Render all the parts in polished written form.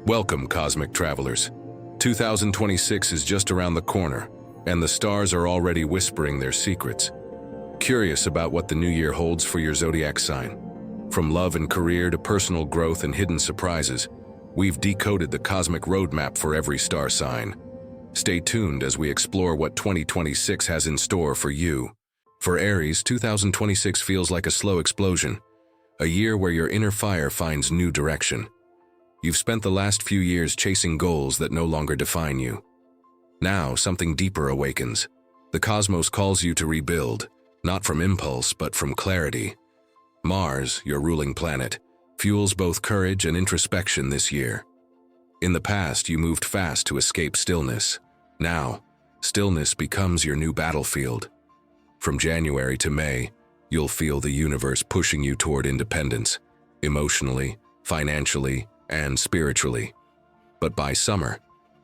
Welcome, cosmic travelers. 2026 is just around the corner, and the stars are already whispering their secrets. Curious about what the new year holds for your zodiac sign? From love and career to personal growth and hidden surprises, we've decoded the cosmic roadmap for every star sign. Stay tuned as we explore what 2026 has in store for you. For Aries, 2026 feels like a slow explosion, a year where your inner fire finds new direction. You've spent the last few years chasing goals that no longer define you. Now, something deeper awakens. The cosmos calls you to rebuild, not from impulse, but from clarity. Mars, your ruling planet, fuels both courage and introspection this year. In the past, you moved fast to escape stillness. Now, stillness becomes your new battlefield. From January to May, you'll feel the universe pushing you toward independence, emotionally, financially, and spiritually. But by summer,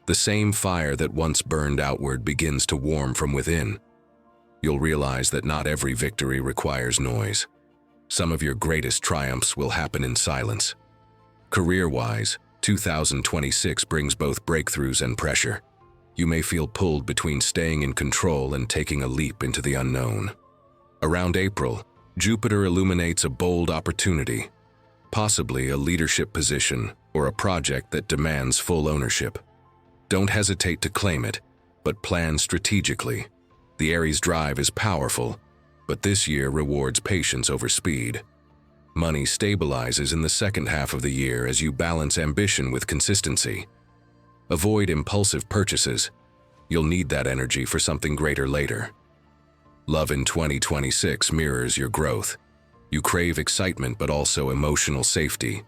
the same fire that once burned outward begins to warm from within. You'll realize that not every victory requires noise. Some of your greatest triumphs will happen in silence. Career-wise, 2026 brings both breakthroughs and pressure. You may feel pulled between staying in control and taking a leap into the unknown. Around April, Jupiter illuminates a bold opportunity, possibly a leadership position or a project that demands full ownership. Don't hesitate to claim it, but plan strategically. The Aries drive is powerful, but this year rewards patience over speed. Money stabilizes in the second half of the year as you balance ambition with consistency. Avoid impulsive purchases. You'll need that energy for something greater later. Love in 2026 mirrors your growth. You crave excitement but also emotional safety.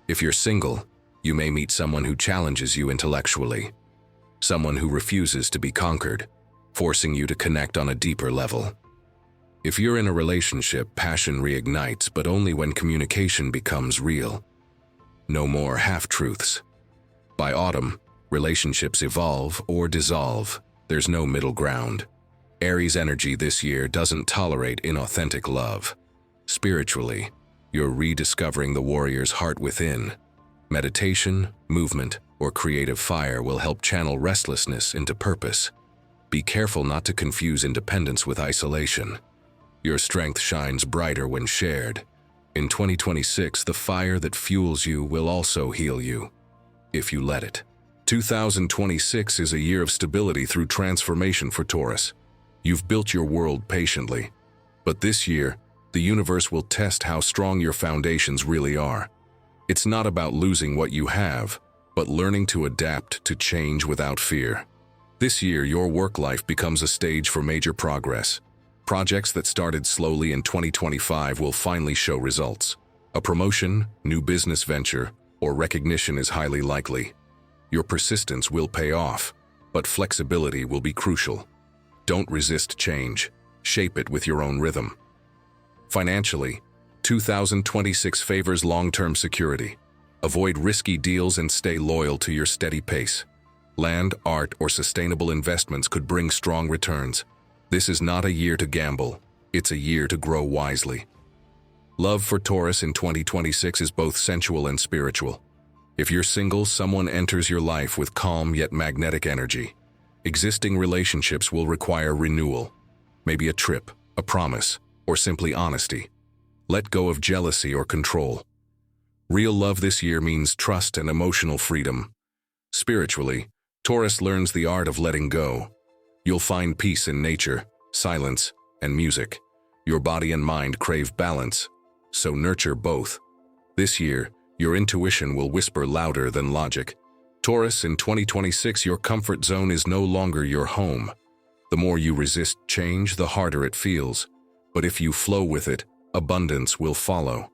If you're single, you may meet someone who challenges you intellectually. Someone who refuses to be conquered, forcing you to connect on a deeper level. If you're in a relationship, passion reignites, but only when communication becomes real. No more half-truths. By autumn, relationships evolve or dissolve. There's no middle ground. Aries energy this year doesn't tolerate inauthentic love. Spiritually, you're rediscovering the warrior's heart within. Meditation, movement, or creative fire will help channel restlessness into purpose. Be careful not to confuse independence with isolation. Your strength shines brighter when shared. In 2026, the fire that fuels you will also heal you, if you let it. 2026 is a year of stability through transformation for Taurus. You've built your world patiently, but this year, the universe will test how strong your foundations really are. It's not about losing what you have, but learning to adapt to change without fear. This year, your work life becomes a stage for major progress. Projects that started slowly in 2025 will finally show results. A promotion, new business venture, or recognition is highly likely. Your persistence will pay off, but flexibility will be crucial. Don't resist change. Shape it with your own rhythm. Financially, 2026 favors long-term security. Avoid risky deals and stay loyal to your steady pace. Land, art, or sustainable investments could bring strong returns. This is not a year to gamble. It's a year to grow wisely. Love for Taurus in 2026 is both sensual and spiritual. If you're single, someone enters your life with calm yet magnetic energy. Existing relationships will require renewal. Maybe a trip, a promise, or simply honesty. Let go of jealousy or control. Real love this year means trust and emotional freedom. Spiritually, Taurus learns the art of letting go. You'll find peace in nature, silence, and music. Your body and mind crave balance, so nurture both. This year, your intuition will whisper louder than logic. Taurus, in 2026, your comfort zone is no longer your home. The more you resist change, the harder it feels. But if you flow with it, abundance will follow.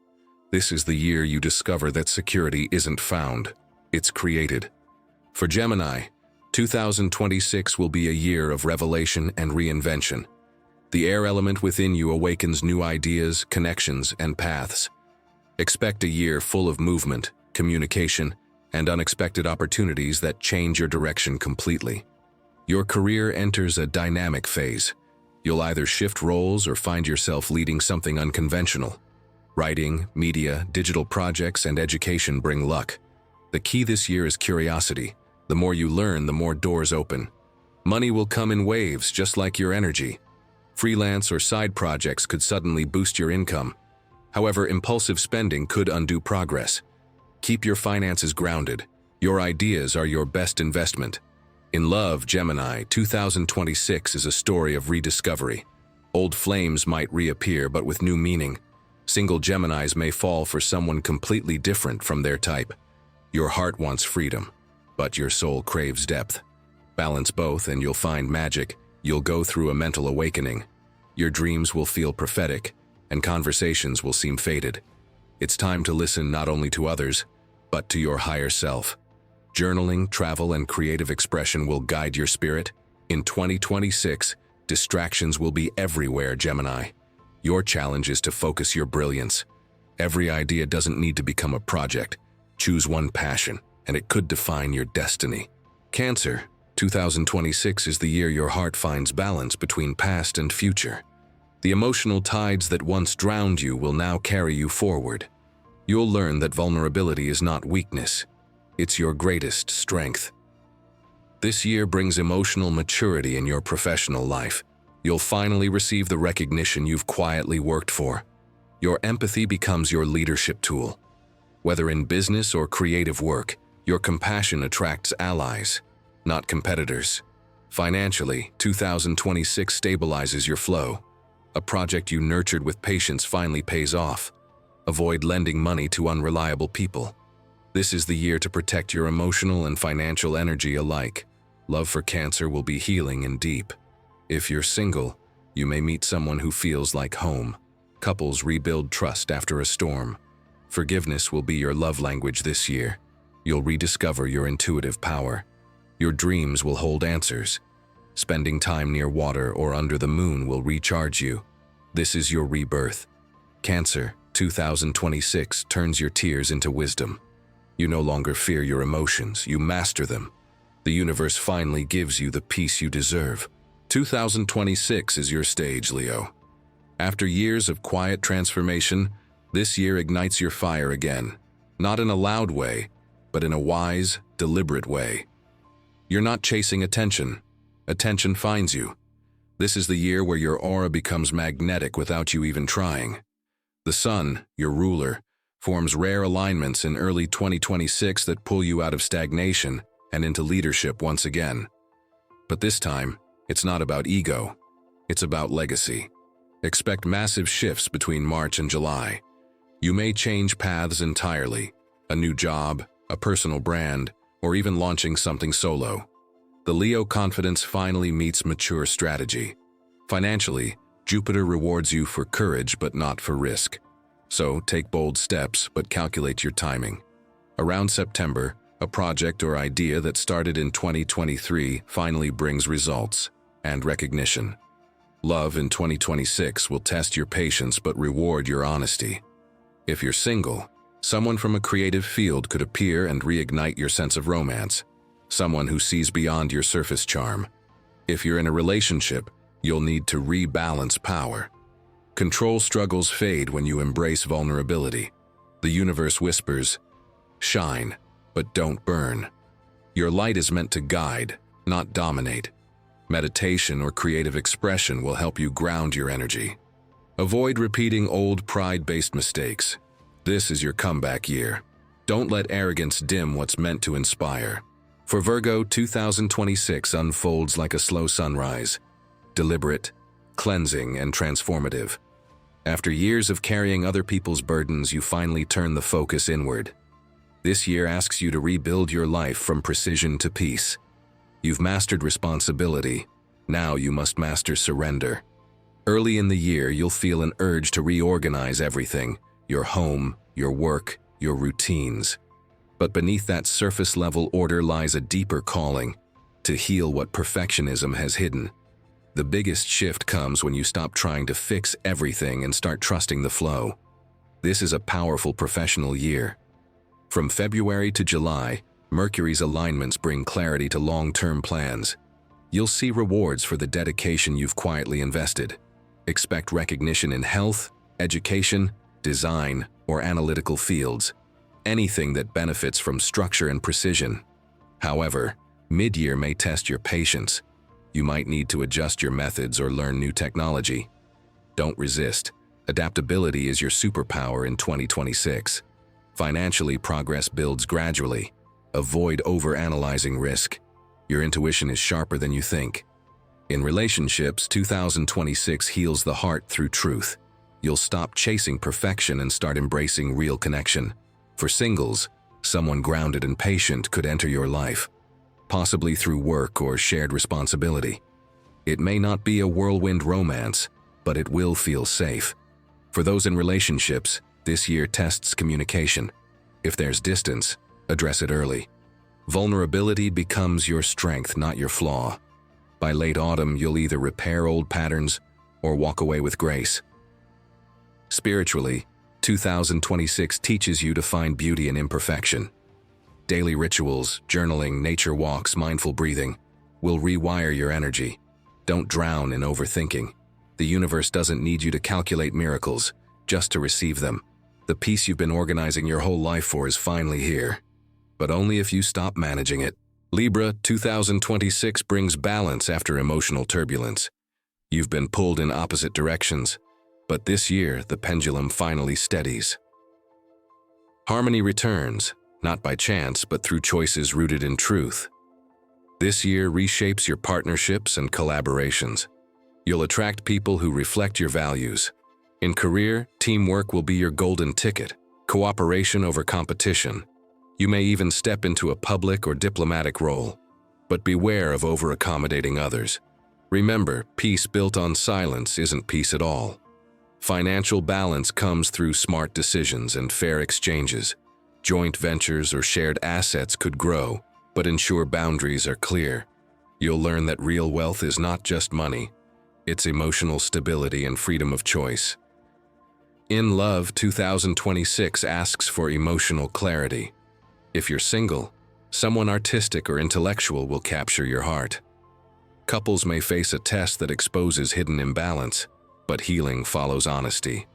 This is the year you discover that security isn't found, it's created. For Gemini, 2026 will be a year of revelation and reinvention. The air element within you awakens new ideas, connections, and paths. Expect a year full of movement, communication, and unexpected opportunities that change your direction completely. Your career enters a dynamic phase. You'll either shift roles or find yourself leading something unconventional. Writing, media, digital projects, and education bring luck. The key this year is curiosity. The more you learn, the more doors open. Money will come in waves, just like your energy. Freelance or side projects could suddenly boost your income. However, impulsive spending could undo progress. Keep your finances grounded. Your ideas are your best investment. In love, Gemini, 2026 is a story of rediscovery. Old flames might reappear, but with new meaning. Single Geminis may fall for someone completely different from their type. Your heart wants freedom, but your soul craves depth. Balance both and you'll find magic. You'll go through a mental awakening. Your dreams will feel prophetic, and conversations will seem fated. It's time to listen not only to others, but to your higher self. Journaling, travel, and creative expression will guide your spirit. In 2026, distractions will be everywhere, Gemini. Your challenge is to focus your brilliance. Every idea doesn't need to become a project. Choose one passion, and it could define your destiny. Cancer, 2026 is the year your heart finds balance between past and future. The emotional tides that once drowned you will now carry you forward. You'll learn that vulnerability is not weakness. It's your greatest strength. This year brings emotional maturity in your professional life. You'll finally receive the recognition you've quietly worked for. Your empathy becomes your leadership tool. Whether in business or creative work, your compassion attracts allies, not competitors. Financially, 2026 stabilizes your flow. A project you nurtured with patience finally pays off. Avoid lending money to unreliable people. This is the year to protect your emotional and financial energy alike. Love for Cancer will be healing and deep. If you're single, you may meet someone who feels like home. Couples rebuild trust after a storm. Forgiveness will be your love language this year. You'll rediscover your intuitive power. Your dreams will hold answers. Spending time near water or under the moon will recharge you. This is your rebirth. Cancer, 2026 turns your tears into wisdom. You no longer fear your emotions, you master them. The universe finally gives you the peace you deserve. 2026 is your stage, Leo. After years of quiet transformation, this year ignites your fire again. Not in a loud way, but in a wise, deliberate way. You're not chasing attention. Attention finds you. This is the year where your aura becomes magnetic without you even trying. The sun, your ruler, forms rare alignments in early 2026 that pull you out of stagnation and into leadership once again. But this time, it's not about ego. It's about legacy. Expect massive shifts between March and July. You may change paths entirely, a new job, a personal brand, or even launching something solo. The Leo confidence finally meets mature strategy. Financially, Jupiter rewards you for courage but not for risk. So take bold steps but calculate your timing. Around September, a project or idea that started in 2023 finally brings results and recognition. Love in 2026 will test your patience but reward your honesty. If you're single, someone from a creative field could appear and reignite your sense of romance. Someone who sees beyond your surface charm. If you're in a relationship, you'll need to rebalance power. Control struggles fade when you embrace vulnerability. The universe whispers, shine, but don't burn. Your light is meant to guide, not dominate. Meditation or creative expression will help you ground your energy. Avoid repeating old pride-based mistakes. This is your comeback year. Don't let arrogance dim what's meant to inspire. For Virgo, 2026 unfolds like a slow sunrise. Deliberate, cleansing, and transformative. After years of carrying other people's burdens, you finally turn the focus inward. This year asks you to rebuild your life from precision to peace. You've mastered responsibility. Now you must master surrender. Early in the year, you'll feel an urge to reorganize everything: your home, your work, your routines. But beneath that surface-level order lies a deeper calling: to heal what perfectionism has hidden. The biggest shift comes when you stop trying to fix everything and start trusting the flow. This is a powerful professional year. From February to July, Mercury's alignments bring clarity to long-term plans. You'll see rewards for the dedication you've quietly invested. Expect recognition in health, education, design, or analytical fields. anything that benefits from structure and precision. However, mid-year may test your patience. You might need to adjust your methods or learn new technology. Don't resist. Adaptability is your superpower in 2026. Financially, progress builds gradually. Avoid overanalyzing risk. Your intuition is sharper than you think. In relationships, 2026 heals the heart through truth. You'll stop chasing perfection and start embracing real connection. For singles, someone grounded and patient could enter your life, possibly through work or shared responsibility. It may not be a whirlwind romance, but it will feel safe. For those in relationships, this year tests communication. If there's distance, address it early. Vulnerability becomes your strength, not your flaw. By late autumn, you'll either repair old patterns or walk away with grace. Spiritually, 2026 teaches you to find beauty in imperfection. Daily rituals, journaling, nature walks, mindful breathing will rewire your energy. Don't drown in overthinking. The universe doesn't need you to calculate miracles, just to receive them. The peace you've been organizing your whole life for is finally here. But only if you stop managing it. Libra, 2026 brings balance after emotional turbulence. You've been pulled in opposite directions, but this year the pendulum finally steadies. Harmony returns, not by chance, but through choices rooted in truth. This year reshapes your partnerships and collaborations. You'll attract people who reflect your values. In career, teamwork will be your golden ticket, cooperation over competition. You may even step into a public or diplomatic role, but beware of over-accommodating others. Remember, peace built on silence isn't peace at all. Financial balance comes through smart decisions and fair exchanges. Joint ventures or shared assets could grow, but ensure boundaries are clear. You'll learn that real wealth is not just money. It's emotional stability and freedom of choice. In love, 2026 asks for emotional clarity. If you're single, someone artistic or intellectual will capture your heart. Couples may face a test that exposes hidden imbalance, but healing follows honesty.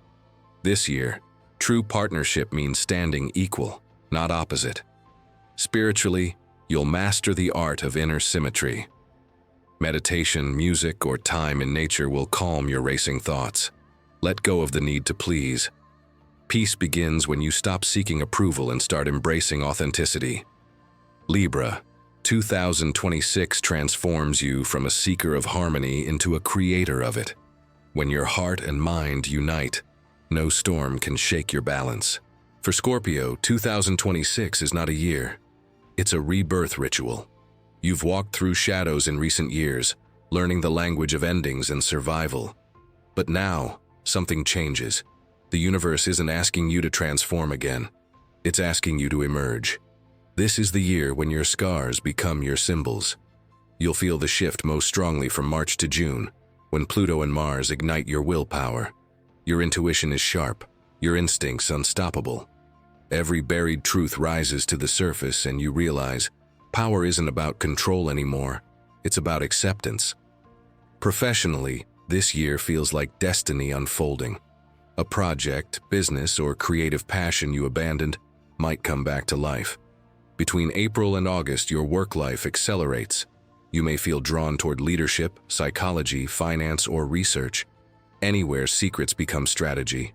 This year, true partnership means standing equal, not opposite. Spiritually, you'll master the art of inner symmetry. Meditation, music, or time in nature will calm your racing thoughts. Let go of the need to please. Peace begins when you stop seeking approval and start embracing authenticity. Libra, 2026 transforms you from a seeker of harmony into a creator of it. When your heart and mind unite, no storm can shake your balance. For Scorpio, 2026 is not a year. It's a rebirth ritual. You've walked through shadows in recent years, learning the language of endings and survival. But now, something changes. The universe isn't asking you to transform again. It's asking you to emerge. This is the year when your scars become your symbols. You'll feel the shift most strongly from March to June, when Pluto and Mars ignite your willpower. Your intuition is sharp, your instincts unstoppable. Every buried truth rises to the surface and you realize power isn't about control anymore, it's about acceptance. Professionally, this year feels like destiny unfolding. A project, business, or creative passion you abandoned might come back to life. Between April and August, your work life accelerates. You may feel drawn toward leadership, psychology, finance, or research. Anywhere secrets become strategy.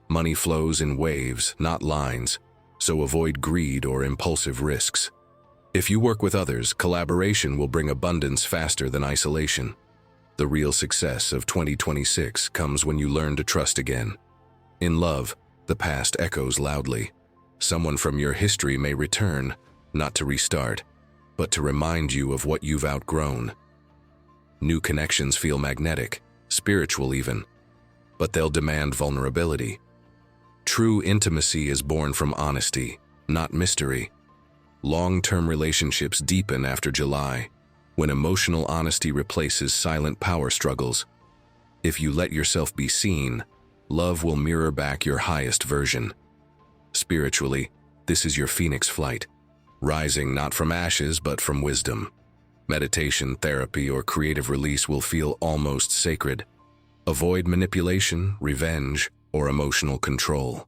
Money flows in waves, not lines, so avoid greed or impulsive risks. If you work with others, collaboration will bring abundance faster than isolation. The real success of 2026 comes when you learn to trust again. In love, the past echoes loudly. Someone from your history may return, not to restart, but to remind you of what you've outgrown. New connections feel magnetic, spiritual even, but they'll demand vulnerability. True intimacy is born from honesty, not mystery. Long-term relationships deepen after July, when emotional honesty replaces silent power struggles. If you let yourself be seen, love will mirror back your highest version. Spiritually, this is your phoenix flight, rising not from ashes but from wisdom. Meditation, therapy, or creative release will feel almost sacred. Avoid manipulation, revenge, or emotional control.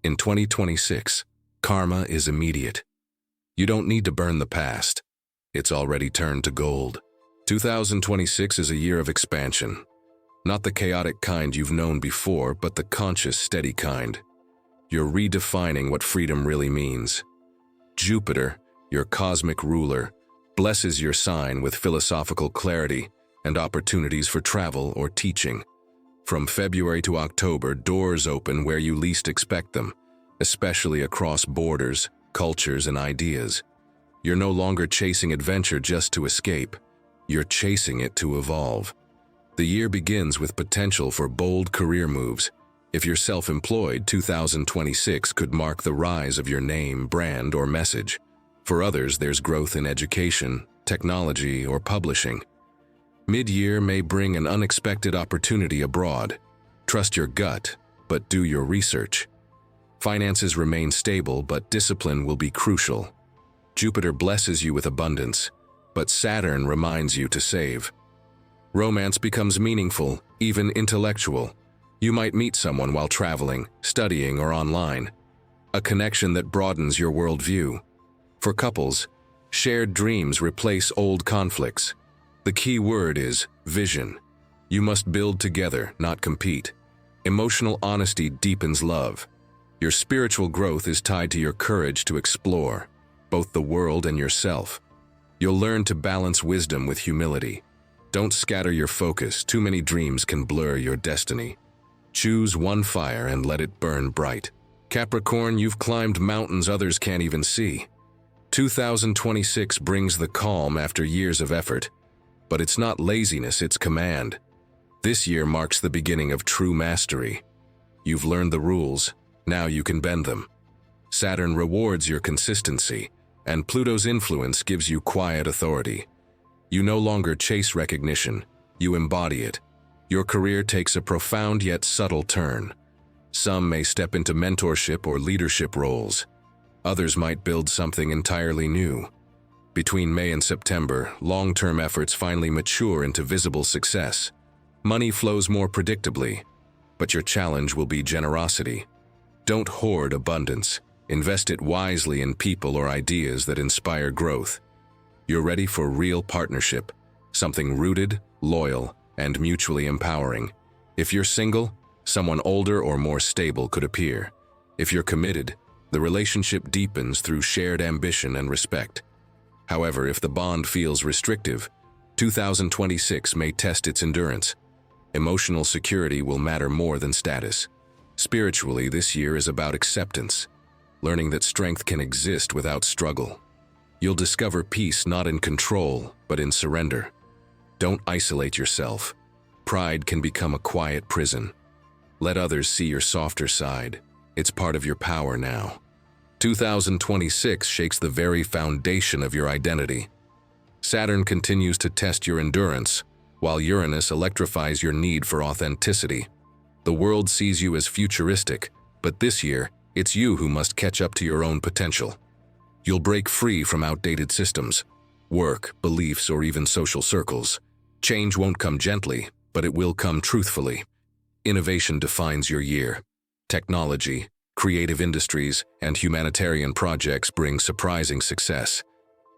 In 2026, Karma is immediate. You don't need to burn the past. It's already turned to gold. 2026 is a year of expansion. Not the chaotic kind you've known before, but the conscious, steady kind. You're redefining what freedom really means. Jupiter, your cosmic ruler, blesses your sign with philosophical clarity and opportunities for travel or teaching. From February to October, doors open where you least expect them, especially across borders, cultures, and ideas. You're no longer chasing adventure just to escape. You're chasing it to evolve. The year begins with potential for bold career moves. If you're self-employed, 2026 could mark the rise of your name, brand, or message. For others, there's growth in education, technology, or publishing. Mid-year may bring an unexpected opportunity abroad. Trust your gut, but do your research. Finances remain stable, but discipline will be crucial. Jupiter blesses you with abundance, but Saturn reminds you to save. Romance becomes meaningful, even intellectual. You might meet someone while traveling, studying, or online. A connection that broadens your worldview. For couples, shared dreams replace old conflicts. The key word is vision. You must build together, not compete. Emotional honesty deepens love. Your spiritual growth is tied to your courage to explore, both the world and yourself. You'll learn to balance wisdom with humility. Don't scatter your focus. Too many dreams can blur your destiny. Choose one fire and let it burn bright. Capricorn, you've climbed mountains others can't even see. 2026 brings the calm after years of effort. But it's not laziness, it's command. This year marks the beginning of true mastery. You've learned the rules, now you can bend them. Saturn rewards your consistency, and Pluto's influence gives you quiet authority. You no longer chase recognition, you embody it. Your career takes a profound yet subtle turn. Some may step into mentorship or leadership roles. Others might build something entirely new. Between May and September, long-term efforts finally mature into visible success. Money flows more predictably, but your challenge will be generosity. Don't hoard abundance. Invest it wisely in people or ideas that inspire growth. You're ready for real partnership, something rooted, loyal, and mutually empowering. If you're single, someone older or more stable could appear. If you're committed, the relationship deepens through shared ambition and respect. However, if the bond feels restrictive, 2026 may test its endurance. Emotional security will matter more than status. Spiritually, this year is about acceptance, learning that strength can exist without struggle. You'll discover peace not in control, but in surrender. Don't isolate yourself. Pride can become a quiet prison. Let others see your softer side. It's part of your power now. 2026 shakes the very foundation of your identity. Saturn continues to test your endurance, while Uranus electrifies your need for authenticity. The world sees you as futuristic, but this year, it's you who must catch up to your own potential. You'll break free from outdated systems, work, beliefs, or even social circles. Change won't come gently, but it will come truthfully. Innovation defines your year. Technology, creative industries, and humanitarian projects bring surprising success.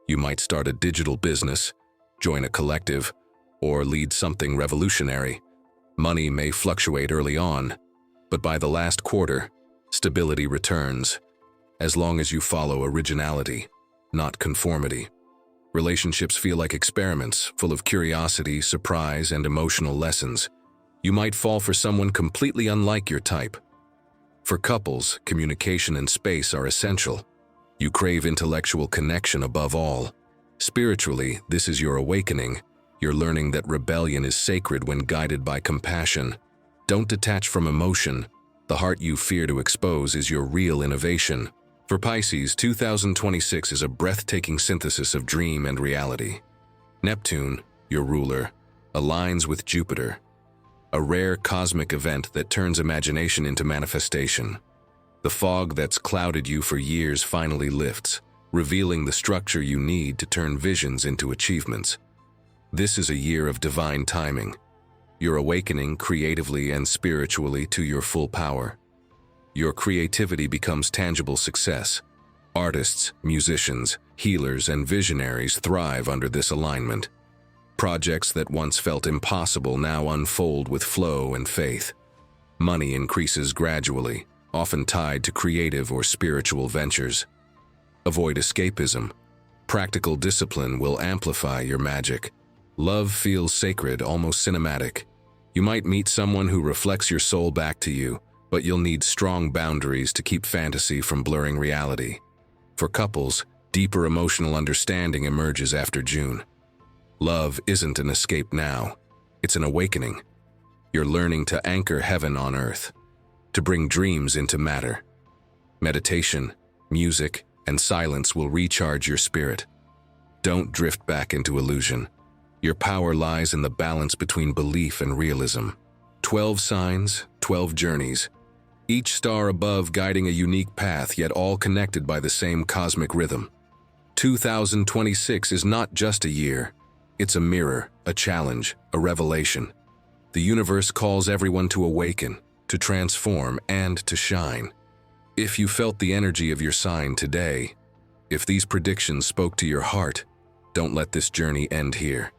You might start a digital business, join a collective, or lead something revolutionary. Money may fluctuate early on, but by the last quarter, stability returns, as long as you follow originality, not conformity. Relationships feel like experiments, full of curiosity, surprise, and emotional lessons. You might fall for someone completely unlike your type. For couples, communication and space are essential. You crave intellectual connection above all. Spiritually, this is your awakening. You're learning that rebellion is sacred when guided by compassion. Don't detach from emotion. The heart you fear to expose is your real innovation. For Pisces, 2026 is a breathtaking synthesis of dream and reality. Neptune, your ruler, aligns with Jupiter, a rare cosmic event that turns imagination into manifestation. The fog that's clouded you for years finally lifts, revealing the structure you need to turn visions into achievements. This is a year of divine timing. You're awakening creatively and spiritually to your full power. Your creativity becomes tangible success, Artists, musicians, healers, and visionaries thrive under this alignment. Projects that once felt impossible now unfold with flow and faith. Money increases gradually, often tied to creative or spiritual ventures. Avoid escapism. Practical discipline will amplify your magic. Love feels sacred, almost cinematic. You might meet someone who reflects your soul back to you, but you'll need strong boundaries to keep fantasy from blurring reality. For couples, deeper emotional understanding emerges after June. Love isn't an escape now, it's an awakening. You're learning to anchor heaven on earth, to bring dreams into matter. Meditation, music, and silence will recharge your spirit. Don't drift back into illusion. Your power lies in the balance between belief and realism. 12 signs, 12 journeys. Each star above guiding a unique path, yet all connected by the same cosmic rhythm. 2026 is not just a year. It's a mirror, a challenge, a revelation. The universe calls everyone to awaken, to transform, and to shine. If you felt the energy of your sign today, if these predictions spoke to your heart, don't let this journey end here.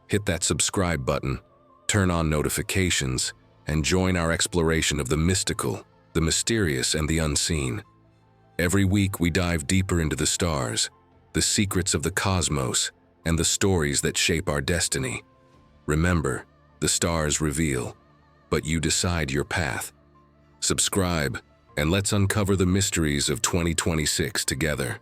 Hit that subscribe button, turn on notifications, and join our exploration of the mystical, the mysterious, and the unseen. Every week we dive deeper into the stars, the secrets of the cosmos, and the stories that shape our destiny. Remember, the stars reveal, but you decide your path. Subscribe, and let's uncover the mysteries of 2026 together.